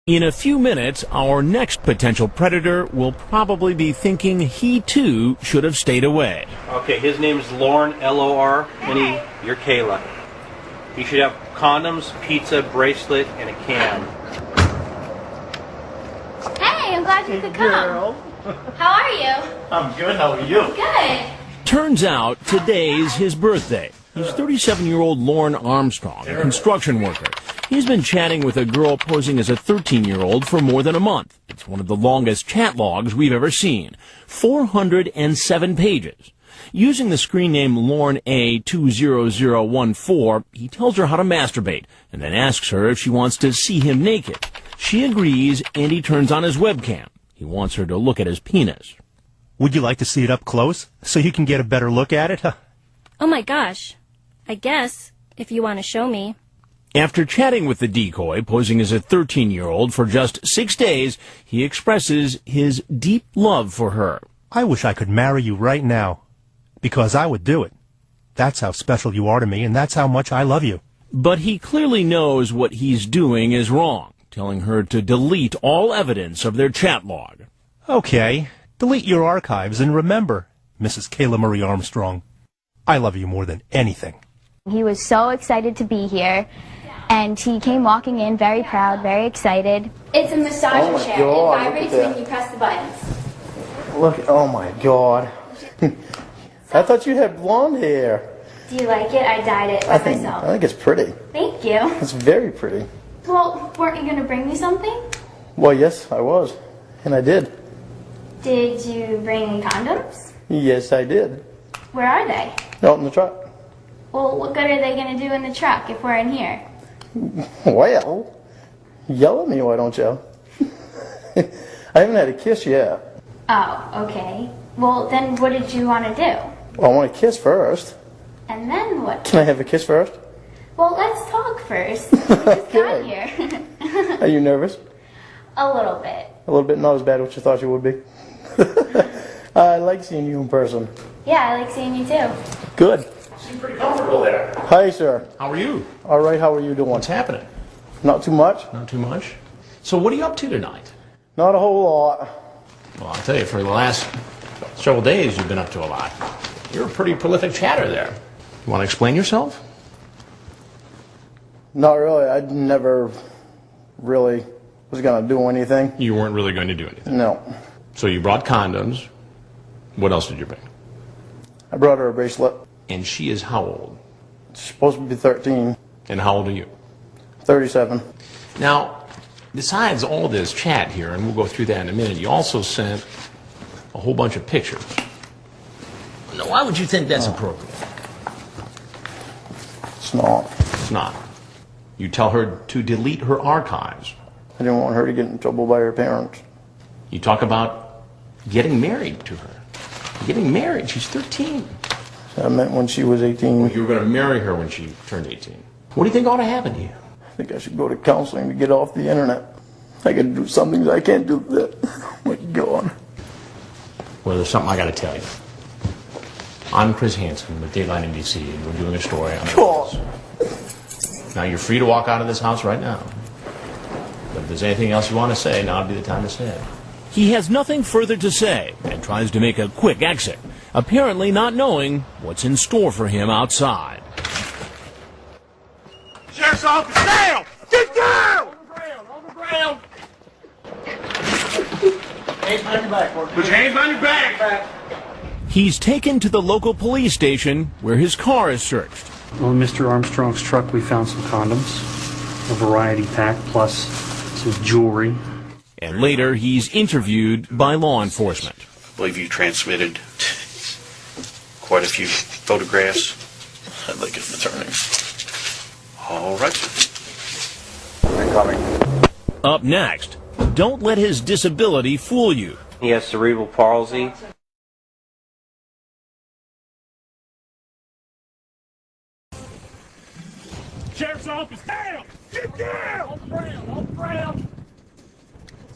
In a few minutes, our next potential predator will probably be thinking he too should have stayed away. Okay, his name is Lorne, L-O-R, and you're Kayla. He should have condoms, pizza, bracelet, and a can. Hey, I'm glad you could come. Girl. How are you? I'm good, how are you? Good. Turns out today's his birthday. He's 37-year-old Lorne Armstrong, a construction worker. He's been chatting with a girl posing as a 13-year-old for more than a month. It's one of the longest chat logs we've ever seen. 407 pages. Using the screen name Lorne A20014, he tells her how to masturbate and then asks her if she wants to see him naked. She agrees, and he turns on his webcam. He wants her to look at his penis. Would you like to see it up close so you can get a better look at it? Oh my gosh. I guess, if you want to show me. After chatting with the decoy, posing as a 13-year-old for just 6 days, he expresses his deep love for her. I wish I could marry you right now, because I would do it. That's how special you are to me, and that's how much I love you. But he clearly knows what he's doing is wrong, telling her to delete all evidence of their chat log. Okay, delete your archives, and remember, Mrs. Kayla Marie Armstrong, I love you more than anything. He was so excited to be here, and he came walking in very proud, very excited. It's a massager chair. God, it vibrates when you press the buttons. Look, oh my God. I thought you had blonde hair. Do you like it? I dyed it by myself. I think it's pretty. Thank you. It's very pretty. Well, weren't you going to bring me something? Well, yes, I was. And I did. Did you bring condoms? Yes, I did. Where are they? Out in the truck. Well, what good are they going to do in the truck if we're in here? Well, yell at me, why don't you? I haven't had a kiss yet. Oh, okay. Well, then what did you want to do? Well, I want a kiss first. And then what? Can I have a kiss first? Well, let's talk first. We just got here. Are you nervous? A little bit. A little bit, not as bad as you thought you would be. I like seeing you in person. Yeah, I like seeing you too. Good. Seem pretty comfortable there. Hi, sir. How are you? All right, how are you doing? What's happening? Not too much? Not too much. So what are you up to tonight? Not a whole lot. Well, I'll tell you, for the last several days you've been up to a lot. You're a pretty prolific chatter there. You want to explain yourself? Not really. I never really was going to do anything. You weren't really going to do anything. No. So you brought condoms. What else did you bring? I brought her a bracelet. And she is how old? She's supposed to be 13. And how old are you? 37. Now, besides all this chat here, and we'll go through that in a minute, you also sent a whole bunch of pictures. Now, why would you think that's appropriate? It's not. It's not. You tell her to delete her archives. I didn't want her to get in trouble by her parents. You talk about getting married to her. Getting married. She's 13. I meant when she was 18. You were going to marry her when she turned 18. What do you think ought to happen to you? I think I should go to counseling to get off the internet. I got to do some things I can't do that. Oh my God. Well, there's something I got to tell you. I'm Chris Hansen with Dateline NBC, and we're doing a story on this. Now, you're free to walk out of this house right now. But if there's anything else you want to say, now would be the time to say it. He has nothing further to say and tries to make a quick exit, apparently not knowing what's in store for him outside. Sheriff's office, down! Get down! On the ground! Hands behind your back, Mark. Put your hands behind your back! He's taken to the local police station where his car is searched. On Mr. Armstrong's truck, we found some condoms, a variety pack, plus some jewelry. And later, he's interviewed by law enforcement. I believe you transmitted quite a few photographs. I'd like an attorney. All right. I'm coming. Up next, don't let his disability fool you. He has cerebral palsy. Sheriff's office, down! Get down! On the ground! On the ground!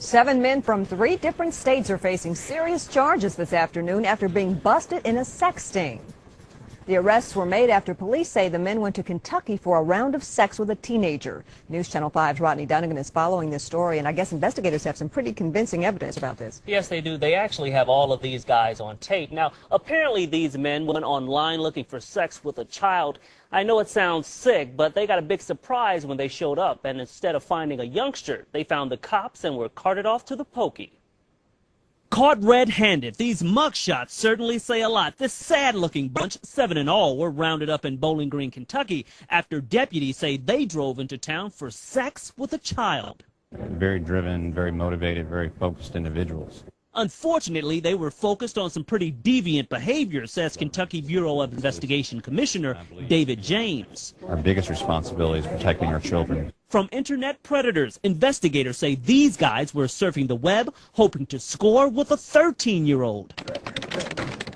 7 men from 3 different states are facing serious charges this afternoon after being busted in a sex sting. The arrests were made after police say the men went to Kentucky for a round of sex with a teenager. News Channel 5's Rodney Dunnigan is following this story, and I guess investigators have some pretty convincing evidence about this. Yes, they do. They actually have all of these guys on tape. Now, apparently these men went online looking for sex with a child. I know it sounds sick, but they got a big surprise when they showed up, and instead of finding a youngster, they found the cops and were carted off to the pokey. Caught red-handed, these mugshots certainly say a lot. This sad-looking bunch, 7 in all, were rounded up in Bowling Green, Kentucky, after deputies say they drove into town for sex with a child. Very driven, very motivated, very focused individuals. Unfortunately, they were focused on some pretty deviant behavior, says Kentucky Bureau of Investigation Commissioner David James. Our biggest responsibility is protecting our children. From internet predators, investigators say these guys were surfing the web, hoping to score with a 13-year-old.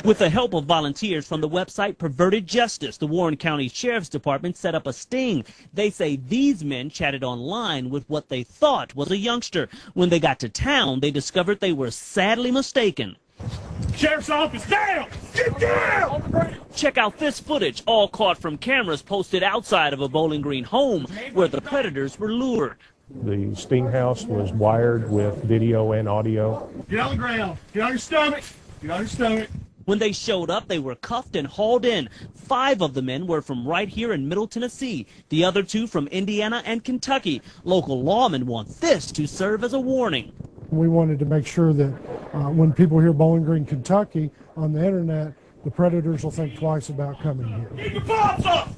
With the help of volunteers from the website Perverted Justice, the Warren County Sheriff's Department set up a sting. They say these men chatted online with what they thought was a youngster. When they got to town, they discovered they were sadly mistaken. Sheriff's office, down! Get down! Check out this footage, all caught from cameras posted outside of a Bowling Green home where the predators were lured. The sting house was wired with video and audio. Get on the ground. Get on your stomach. Get on your stomach. When they showed up, they were cuffed and hauled in. 5 of the men were from right here in Middle Tennessee. The other 2 from Indiana and Kentucky. Local lawmen want this to serve as a warning. We wanted to make sure that when people hear Bowling Green, Kentucky on the internet, the predators will think twice about coming here. Keep your paws up!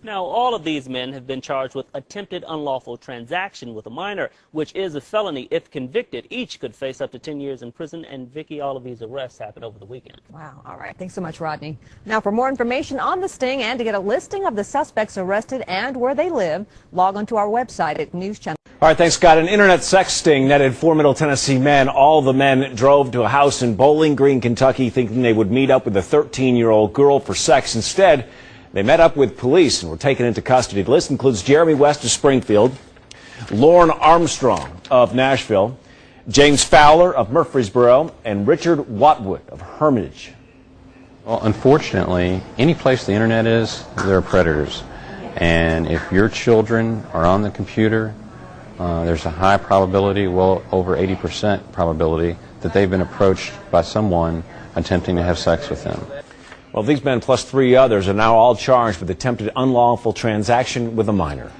Now, all of these men have been charged with attempted unlawful transaction with a minor, which is a felony. If convicted, each could face up to 10 years in prison. And, Vicki, all of these arrests happened over the weekend. Wow. All right. Thanks so much, Rodney. Now, for more information on the sting and to get a listing of the suspects arrested and where they live, log on to our website at News Channel. All right, thanks, Scott. An internet sex sting netted 4 Middle Tennessee men. All the men drove to a house in Bowling Green, Kentucky, thinking they would meet up with a 13-year-old girl for sex. Instead, they met up with police and were taken into custody. The list includes Jeremy West of Springfield, Lorne Armstrong of Nashville, James Fowler of Murfreesboro, and Richard Watwood of Hermitage. Well, unfortunately, any place the internet is, there are predators. And if your children are on the computer, there's a high probability, well over 80% probability, that they've been approached by someone attempting to have sex with them. Well, these men plus 3 others are now all charged with attempted unlawful transaction with a minor.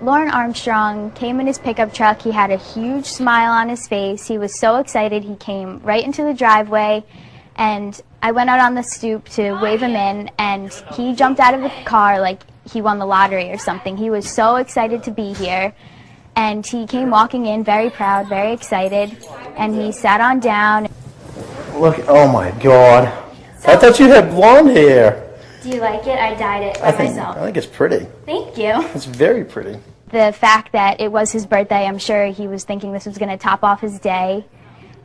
Lorne Armstrong came in his pickup truck. He had a huge smile on his face. He was so excited. He came right into the driveway, and I went out on the stoop to wave him in, and he jumped out of the car like he won the lottery or something. He was so excited to be here, and he came walking in very proud, very excited, and he sat on down. Look, oh my God. I thought you had blonde hair. Do you like it? I dyed it by myself. I think it's pretty. Thank you. It's very pretty. The fact that it was his birthday, I'm sure he was thinking this was going to top off his day,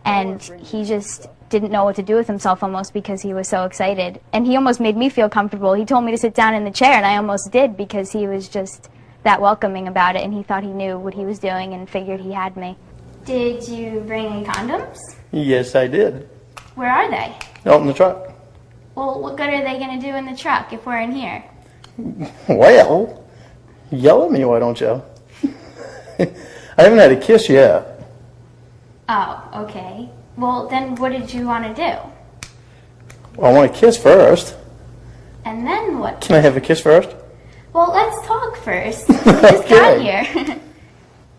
and he just didn't know what to do with himself almost because he was so excited. And he almost made me feel comfortable. He told me to sit down in the chair, and I almost did because he was just that welcoming about it, and he thought he knew what he was doing and figured he had me. Did you bring any condoms? Yes, I did. Where are they? Out in the truck. Well, what good are they going to do in the truck if we're in here? Well, yell at me, why don't you? I haven't had a kiss yet. Oh, okay. Well, then what did you want to do? Well, I want a kiss first. And then what? Can I have a kiss first? Well, let's talk first. We just got here.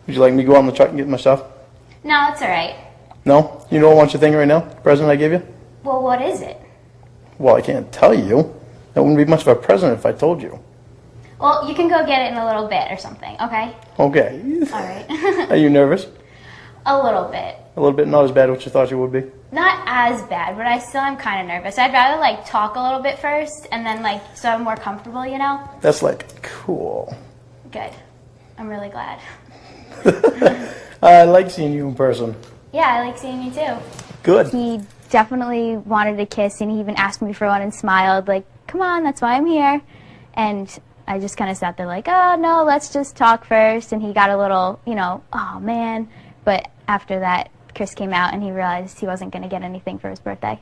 Would you like me to go out in the truck and get my stuff? No, it's all right. No? You know what I want you to think right now? The present I gave you? Well, what is it? Well, I can't tell you. That wouldn't be much of a present if I told you. Well, you can go get it in a little bit or something, okay? Okay. All right. Are you nervous? A little bit. A little bit, not as bad as what you thought you would be? Not as bad, but I still am kind of nervous. I'd rather, like, talk a little bit first and then, like, so I'm more comfortable, you know? That's, like, cool. Good. I'm really glad. I like seeing you in person. Yeah, I like seeing you, too. Good. He definitely wanted a kiss, and he even asked me for one and smiled, like, come on, that's why I'm here. And I just kind of sat there like, oh, no, let's just talk first. And he got a little, you know, oh, man. But after that, Chris came out, and he realized he wasn't going to get anything for his birthday.